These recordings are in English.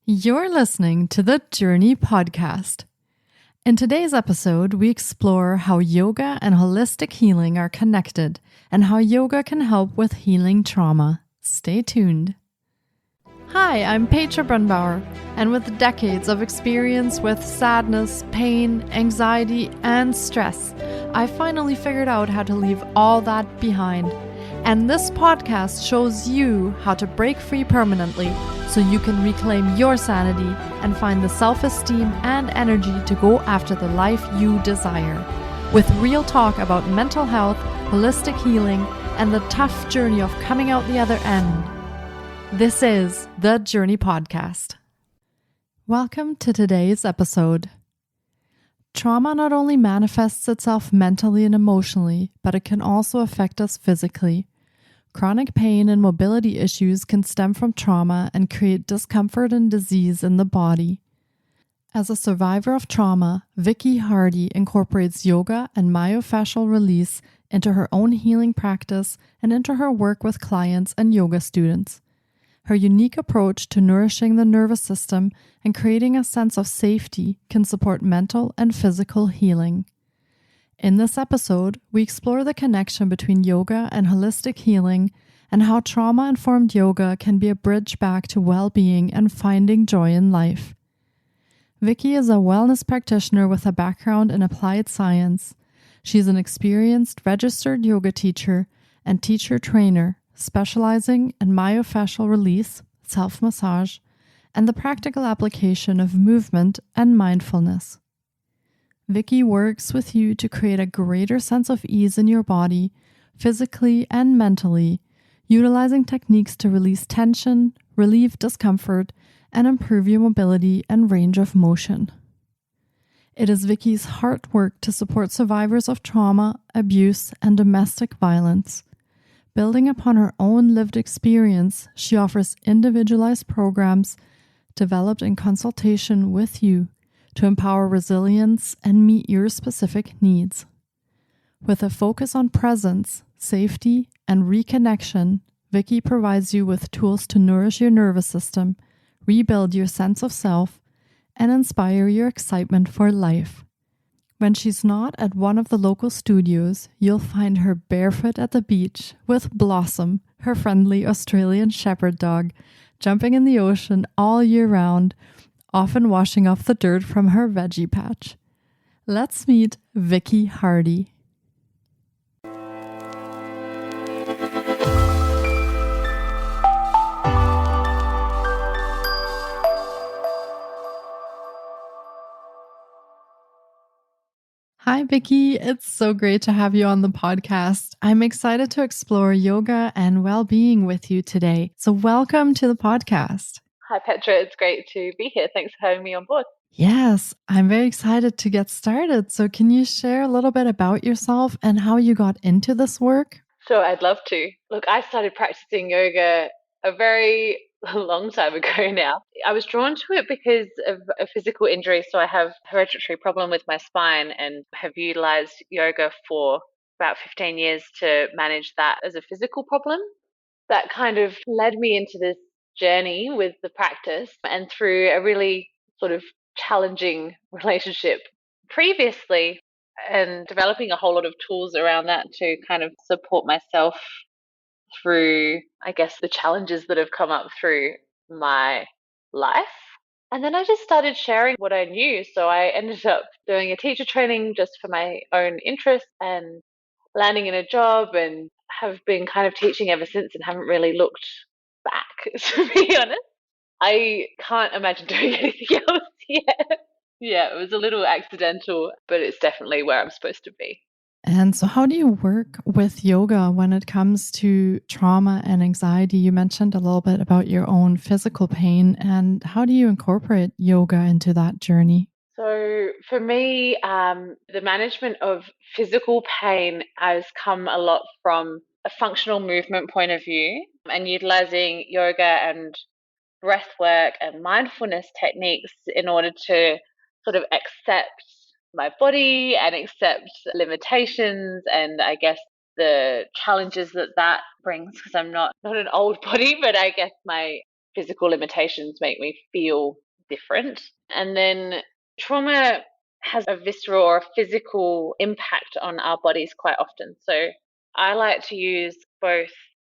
You're listening to the Journey Podcast. In today's episode, we explore how yoga and holistic healing are connected and how yoga can help with healing trauma. Stay tuned. Hi, I'm Petra Brunbauer, and with decades of experience with sadness, pain, anxiety, and stress, I finally figured out how to leave all that behind. And this podcast shows you how to break free permanently so you can reclaim your sanity and find the self-esteem and energy to go after the life you desire. With real talk about mental health, holistic healing, and the tough journey of coming out the other end. This is the Journey Podcast. Welcome to today's episode. Trauma not only manifests itself mentally and emotionally, but it can also affect us physically. Chronic pain and mobility issues can stem from trauma and create discomfort and disease in the body. As a survivor of trauma, Vicky Hardy incorporates yoga and myofascial release into her own healing practice and into her work with clients and yoga students. Her unique approach to nourishing the nervous system and creating a sense of safety can support mental and physical healing. In this episode, we explore the connection between yoga and holistic healing and how trauma-informed yoga can be a bridge back to well-being and finding joy in life. Vicky is a wellness practitioner with a background in applied science. She's an experienced registered yoga teacher and teacher trainer, specializing in myofascial release, self-massage, and the practical application of movement and mindfulness. Vicky works with you to create a greater sense of ease in your body, physically and mentally, utilizing techniques to release tension, relieve discomfort, and improve your mobility and range of motion. It is Vicky's heart work to support survivors of trauma, abuse, and domestic violence. Building upon her own lived experience, she offers individualized programs developed in consultation with you to empower resilience and meet your specific needs. With a focus on presence, safety, and reconnection, Vicky provides you with tools to nourish your nervous system, rebuild your sense of self, and inspire your excitement for life. When she's not at one of the local studios, you'll find her barefoot at the beach with Blossom, her friendly Australian shepherd dog, jumping in the ocean all year round, often washing off the dirt from her veggie patch. Let's meet Vicky Hardy. Hi, Vicky. It's so great to have you on the podcast. I'm excited to explore yoga and well-being with you today. So welcome to the podcast. Hi, Petra. It's great to be here. Thanks for having me on board. Yes, I'm very excited to get started. So can you share a little bit about yourself and how you got into this work? Sure, I'd love to. Look, I started practicing yoga a very long time ago now. I was drawn to it because of a physical injury. So I have a hereditary problem with my spine and have utilized yoga for about 15 years to manage that as a physical problem. That kind of led me into this journey with the practice and through a really sort of challenging relationship previously and developing a whole lot of tools around that to kind of support myself through, I guess, the challenges that have come up through my life. And then I just started sharing what I knew. So I ended up doing a teacher training just for my own interest and landing in a job and have been kind of teaching ever since and haven't really looked back, to be honest. I can't imagine doing anything else yet. Yeah, it was a little accidental, but it's definitely where I'm supposed to be. And so how do you work with yoga when it comes to trauma and anxiety? You mentioned a little bit about your own physical pain, and how do you incorporate yoga into that journey? So for me, the management of physical pain has come a lot from a functional movement point of view and utilizing yoga and breath work and mindfulness techniques in order to sort of accept my body and accept limitations and I guess the challenges that brings because I'm not an old body, but I guess my physical limitations make me feel different. And then trauma has a visceral or a physical impact on our bodies quite often. So I like to use both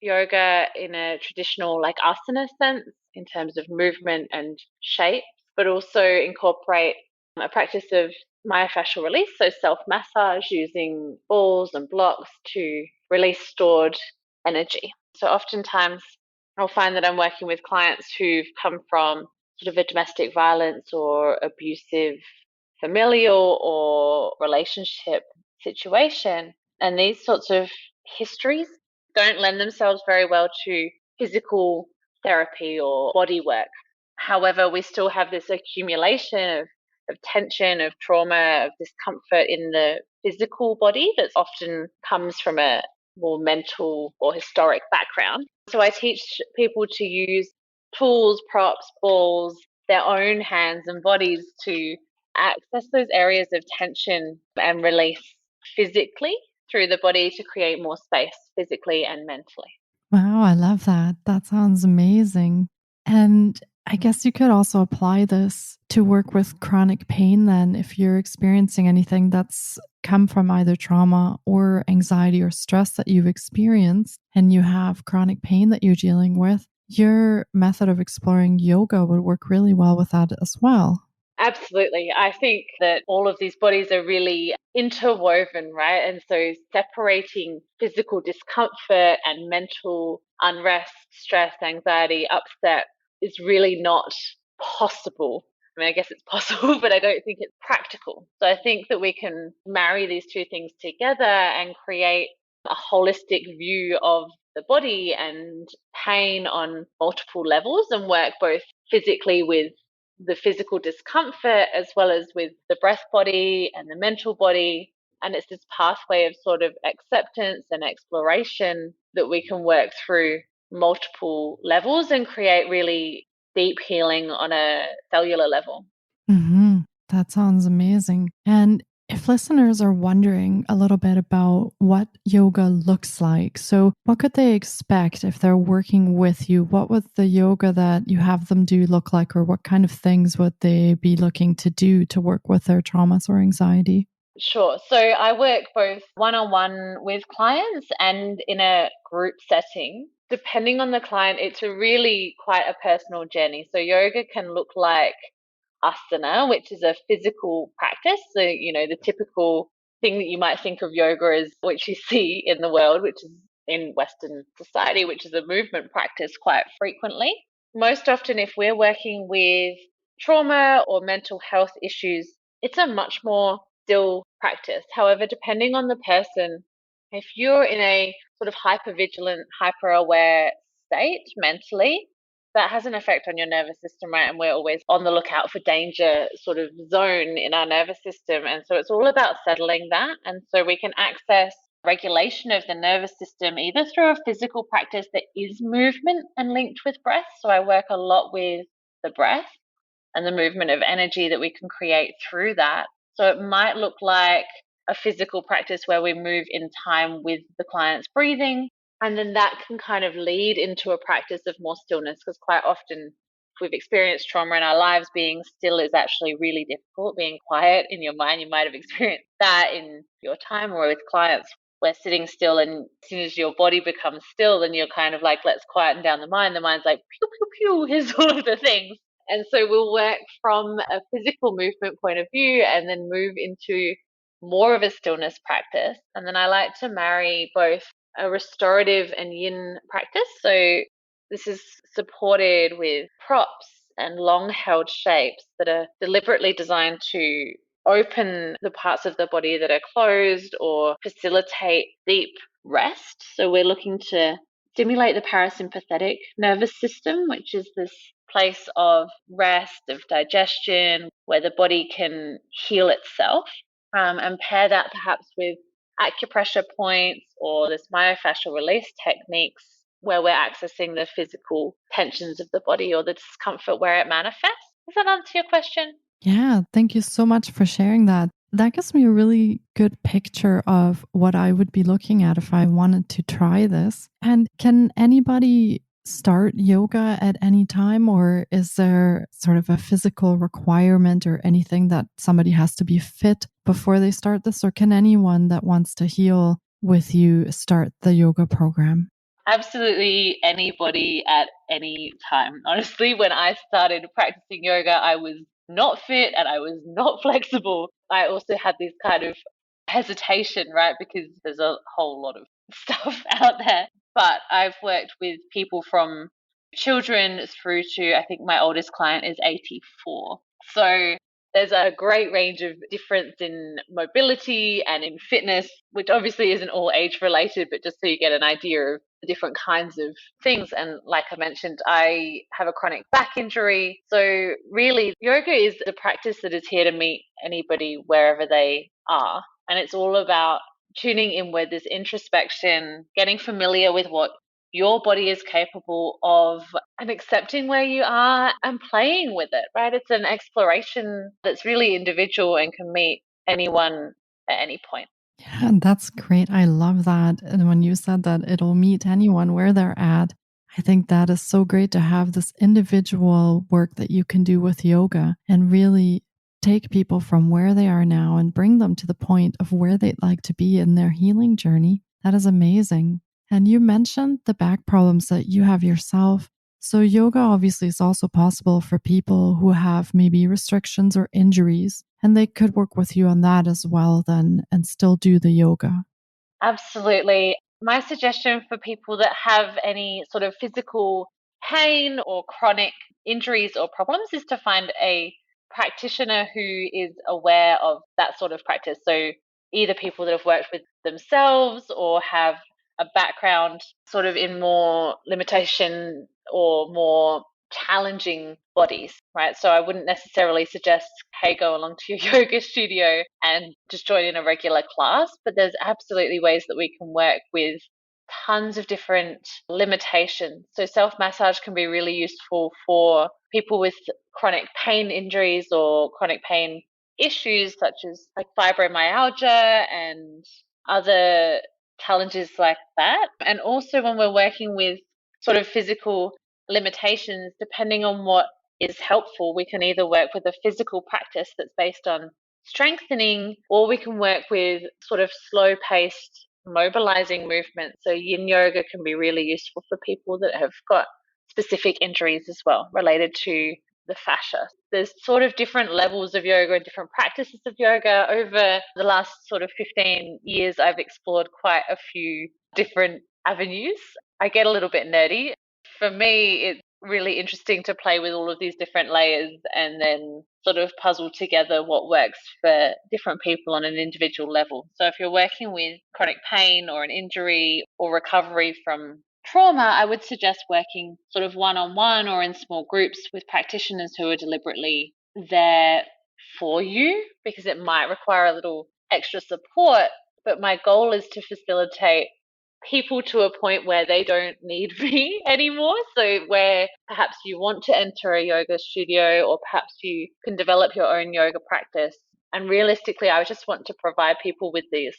yoga in a traditional like asana sense in terms of movement and shape, but also incorporate a practice of myofascial release, so self-massage using balls and blocks to release stored energy. So oftentimes I'll find that I'm working with clients who've come from sort of a domestic violence or abusive familial or relationship situation. And these sorts of histories don't lend themselves very well to physical therapy or body work. However, we still have this accumulation of tension, of trauma, of discomfort in the physical body that often comes from a more mental or historic background. So I teach people to use tools, props, balls, their own hands and bodies to access those areas of tension and release physically through the body to create more space physically and mentally. Wow, I love that. That sounds amazing. And I guess you could also apply this to work with chronic pain then if you're experiencing anything that's come from either trauma or anxiety or stress that you've experienced and you have chronic pain that you're dealing with. Your method of exploring yoga would work really well with that as well. Absolutely. I think that all of these bodies are really interwoven, right? And so separating physical discomfort and mental unrest, stress, anxiety, upset is really not possible. I mean, I guess it's possible, but I don't think it's practical. So I think that we can marry these two things together and create a holistic view of the body and pain on multiple levels and work both physically with the physical discomfort as well as with the breath body and the mental body. And it's this pathway of sort of acceptance and exploration that we can work through multiple levels and create really deep healing on a cellular level. Hmm. That sounds amazing. And if listeners are wondering a little bit about what yoga looks like, so what could they expect if they're working with you? What would the yoga that you have them do look like, or what kind of things would they be looking to do to work with their traumas or anxiety? Sure. So I work both one on one with clients and in a group setting. Depending on the client, it's a really quite a personal journey. So yoga can look like asana, which is a physical practice. So, the typical thing that you might think of yoga as, which you see in the world, which is in Western society, which is a movement practice quite frequently. Most often, if we're working with trauma or mental health issues, it's a much more still practice. However, depending on the person, if you're in a sort of hyper vigilant, hyper aware state mentally, that has an effect on your nervous system, right? And we're always on the lookout for danger sort of zone in our nervous system. And so it's all about settling that. And so we can access regulation of the nervous system either through a physical practice that is movement and linked with breath. So I work a lot with the breath and the movement of energy that we can create through that. So it might look like a physical practice where we move in time with the client's breathing. And then that can kind of lead into a practice of more stillness because quite often, if we've experienced trauma in our lives, being still is actually really difficult. Being quiet in your mind, you might have experienced that in your time or with clients where sitting still, and as soon as your body becomes still, then you're kind of like, let's quieten down the mind. The mind's like, pew, pew, pew, here's all of the things. And so we'll work from a physical movement point of view and then move into more of a stillness practice. And then I like to marry both a restorative and yin practice. So this is supported with props and long held shapes that are deliberately designed to open the parts of the body that are closed or facilitate deep rest. So we're looking to stimulate the parasympathetic nervous system, which is this place of rest, of digestion, where the body can heal itself, and pair that perhaps with acupressure points or this myofascial release techniques where we're accessing the physical tensions of the body or the discomfort where it manifests. Does that answer your question? Yeah, thank you so much for sharing that. That gives me a really good picture of what I would be looking at if I wanted to try this. And can anybody start yoga at any time, or is there sort of a physical requirement or anything that somebody has to be fit before they start this? Or can anyone that wants to heal with you start the yoga program? Absolutely anybody at any time. Honestly, when I started practicing yoga, I was not fit and I was not flexible. I also had this kind of hesitation, right? Because there's a whole lot of stuff out there. But I've worked with people from children through to, I think my oldest client is 84. So there's a great range of difference in mobility and in fitness, which obviously isn't all age related, but just so you get an idea of the different kinds of things. And like I mentioned, I have a chronic back injury. So really, yoga is a practice that is here to meet anybody wherever they are. And it's all about tuning inward, this introspection, getting familiar with what your body is capable of, and accepting where you are and playing with it, right? It's an exploration that's really individual and can meet anyone at any point. Yeah, that's great. I love that. And when you said that it'll meet anyone where they're at, I think that is so great to have this individual work that you can do with yoga and really take people from where they are now and bring them to the point of where they'd like to be in their healing journey. That is amazing. And you mentioned the back problems that you have yourself. So, yoga obviously is also possible for people who have maybe restrictions or injuries, and they could work with you on that as well, then, and still do the yoga. Absolutely. My suggestion for people that have any sort of physical pain or chronic injuries or problems is to find a practitioner who is aware of that sort of practice. So, either people that have worked with themselves or have a background sort of in more limitation or more challenging bodies, right? So I wouldn't necessarily suggest, hey, go along to your yoga studio and just join in a regular class, but there's absolutely ways that we can work with tons of different limitations. So self massage can be really useful for people with chronic pain injuries or chronic pain issues such as like fibromyalgia and other challenges like that. And also when we're working with sort of physical limitations, depending on what is helpful, we can either work with a physical practice that's based on strengthening, or we can work with sort of slow paced mobilizing movement. So yin yoga can be really useful for people that have got specific injuries as well related to the fascia. There's sort of different levels of yoga and different practices of yoga. Over the last sort of 15 years, I've explored quite a few different avenues. I get a little bit nerdy. For me, it's really interesting to play with all of these different layers and then sort of puzzle together what works for different people on an individual level. So if you're working with chronic pain or an injury or recovery from trauma, I would suggest working sort of one on one or in small groups with practitioners who are deliberately there for you, because it might require a little extra support. But my goal is to facilitate people to a point where they don't need me anymore. So, where perhaps you want to enter a yoga studio or perhaps you can develop your own yoga practice. And realistically, I just want to provide people with these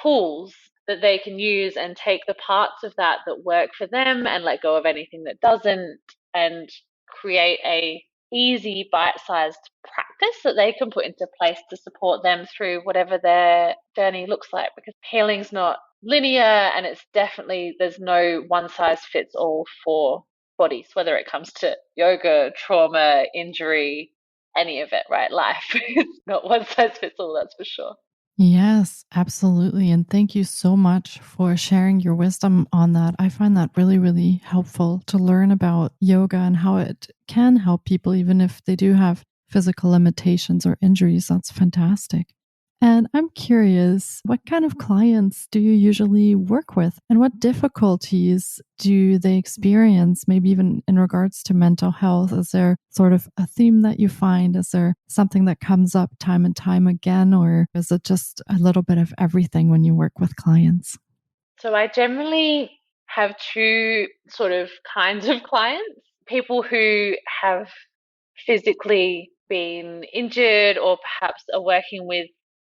tools that they can use and take the parts of that that work for them and let go of anything that doesn't, and create a easy bite-sized practice that they can put into place to support them through whatever their journey looks like, because healing's not linear and it's definitely there's no one size fits all for bodies, whether it comes to yoga, trauma, injury, any of it, right? Life is not one size fits all, that's for sure. Yes, absolutely. And thank you so much for sharing your wisdom on that. I find that really, really helpful to learn about yoga and how it can help people, even if they do have physical limitations or injuries. That's fantastic. And I'm curious, what kind of clients do you usually work with? And what difficulties do they experience, maybe even in regards to mental health? Is there sort of a theme that you find? Is there something that comes up time and time again? Or is it just a little bit of everything when you work with clients? So I generally have two sort of kinds of clients: people who have physically been injured or perhaps are working with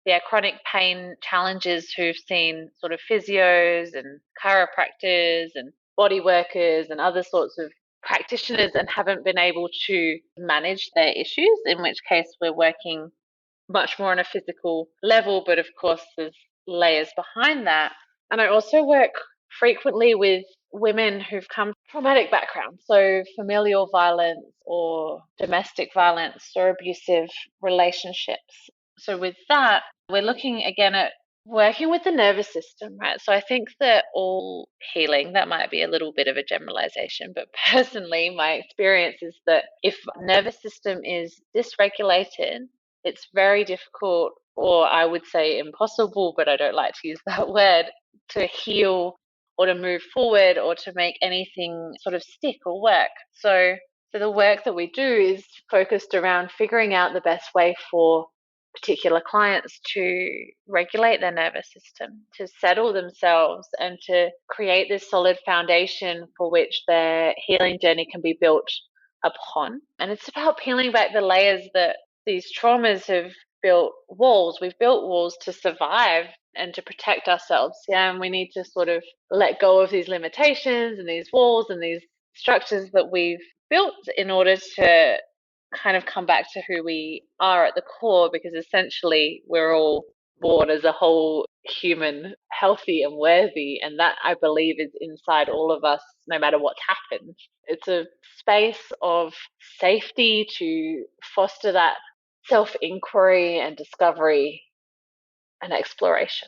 their chronic pain challenges, who've seen sort of physios and chiropractors and body workers and other sorts of practitioners and haven't been able to manage their issues, in which case we're working much more on a physical level, but of course there's layers behind that. And I also work frequently with women who've come from traumatic backgrounds, so familial violence or domestic violence or abusive relationships. So with that, we're looking again at working with the nervous system, right? So I think that all healing, that might be a little bit of a generalization, but personally, my experience is that if nervous system is dysregulated, it's very difficult, or I would say impossible, but I don't like to use that word, to heal or to move forward or to make anything sort of stick or work. So the work that we do is focused around figuring out the best way for particular clients to regulate their nervous system, to settle themselves, and to create this solid foundation for which their healing journey can be built upon. And it's about peeling back the layers that these traumas have built walls. We've built walls to survive and to protect ourselves. Yeah. And we need to sort of let go of these limitations and these walls and these structures that we've built in order to kind of come back to who we are at the core, because essentially we're all born as a whole human, healthy and worthy. And that, I believe, is inside all of us, no matter what's happened. It's a space of safety to foster that self inquiry and discovery and exploration.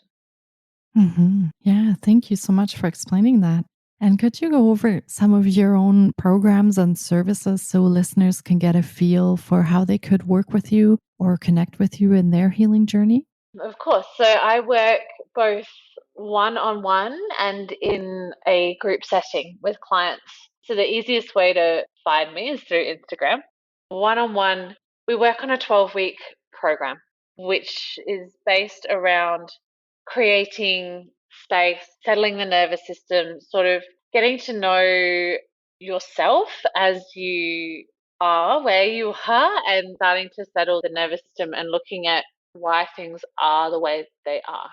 Yeah, thank you so much for explaining that. And could you go over some of your own programs and services so listeners can get a feel for how they could work with you or connect with you in their healing journey? Of course. So I work both one on one and in a group setting with clients. So the easiest way to find me is through Instagram. One on one, we work on a 12-week program, which is based around creating space, settling the nervous system, sort of getting to know yourself as you are, where you are, and starting to settle the nervous system and looking at why things are the way they are.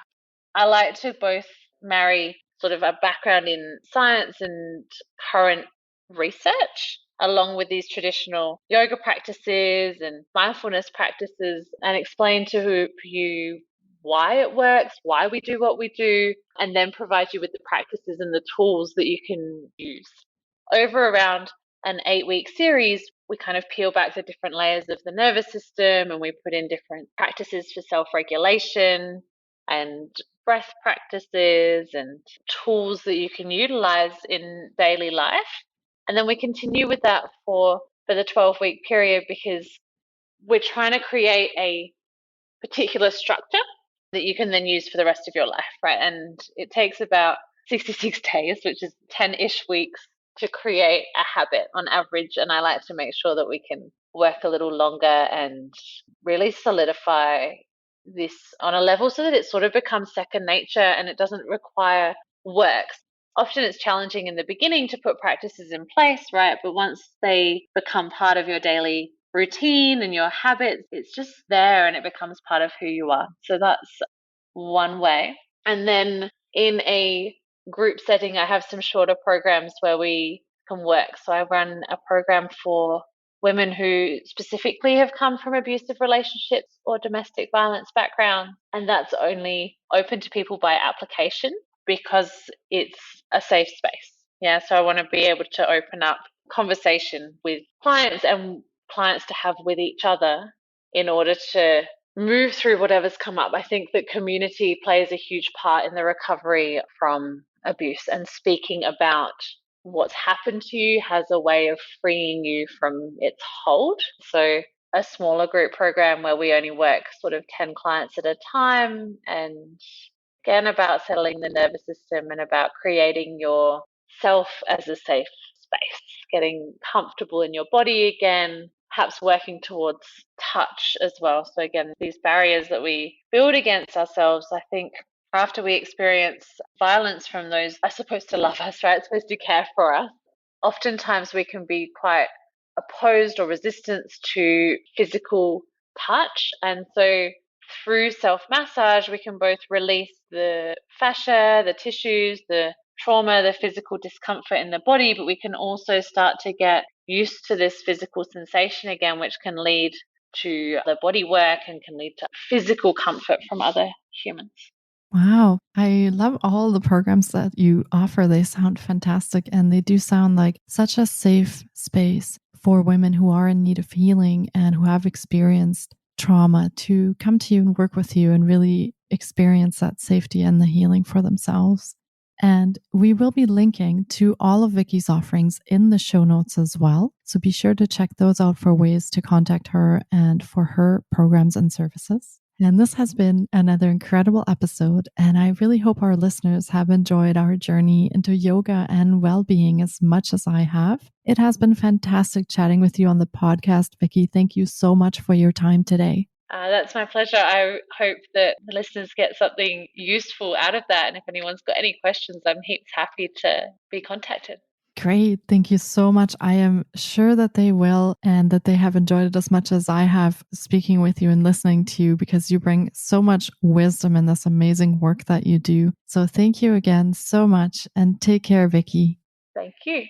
I like to both marry sort of a background in science and current research along with these traditional yoga practices and mindfulness practices, and explain to you why it works, why we do what we do, and then provide you with the practices and the tools that you can use. Over around an 8-week series, we kind of peel back the different layers of the nervous system and we put in different practices for self regulation and breath practices and tools that you can utilize in daily life. And then we continue with that for the 12-week period, because we're trying to create a particular structure that you can then use for the rest of your life, right? And it takes about 66 days, which is 10-ish weeks, to create a habit on average. And I like to make sure that we can work a little longer and really solidify this on a level so that it sort of becomes second nature and it doesn't require work. Often it's challenging in the beginning to put practices in place, right? But once they become part of your daily routine and your habits, it's just there and it becomes part of who you are. So that's one way. And then in a group setting, I have some shorter programs where we can work. So I run a program for women who specifically have come from abusive relationships or domestic violence background. And that's only open to people by application because it's a safe space. Yeah. So I want to be able to open up conversation with clients and clients to have with each other in order to move through whatever's come up. I think that community plays a huge part in the recovery from abuse, and speaking about what's happened to you has a way of freeing you from its hold. So a smaller group program where we only work sort of 10 clients at a time, and again about settling the nervous system and about creating yourself as a safe space, getting comfortable in your body again, perhaps working towards touch as well. So again, these barriers that we build against ourselves, I think after we experience violence from those are supposed to love us, right? Supposed to care for us. Oftentimes we can be quite opposed or resistant to physical touch. And so through self massage, we can both release the fascia, the tissues, the trauma, the physical discomfort in the body, but we can also start to get used to this physical sensation again, which can lead to the body work and can lead to physical comfort from other humans. Wow. I love all the programs that you offer. They sound fantastic, and they do sound like such a safe space for women who are in need of healing and who have experienced trauma to come to you and work with you and really experience that safety and the healing for themselves. And we will be linking to all of Vicky's offerings in the show notes as well. So be sure to check those out for ways to contact her and for her programs and services. And this has been another incredible episode, and I really hope our listeners have enjoyed our journey into yoga and well-being as much as I have. It has been fantastic chatting with you on the podcast, Vicky. Thank you so much for your time today. That's my pleasure. I hope that the listeners get something useful out of that. And if anyone's got any questions, I'm heaps happy to be contacted. Great. Thank you so much. I am sure that they will, and that they have enjoyed it as much as I have speaking with you and listening to you, because you bring so much wisdom in this amazing work that you do. So thank you again so much, and take care, Vicky. Thank you.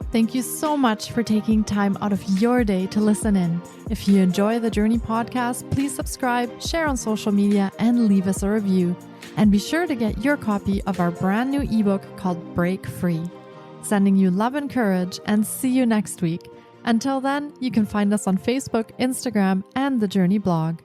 Thank you so much for taking time out of your day to listen in. If you enjoy the Journey podcast, please subscribe, share on social media, and leave us a review. And be sure to get your copy of our brand new ebook called Break Free. Sending you love and courage, and see you next week. Until then, you can find us on Facebook, Instagram, and the Journey blog.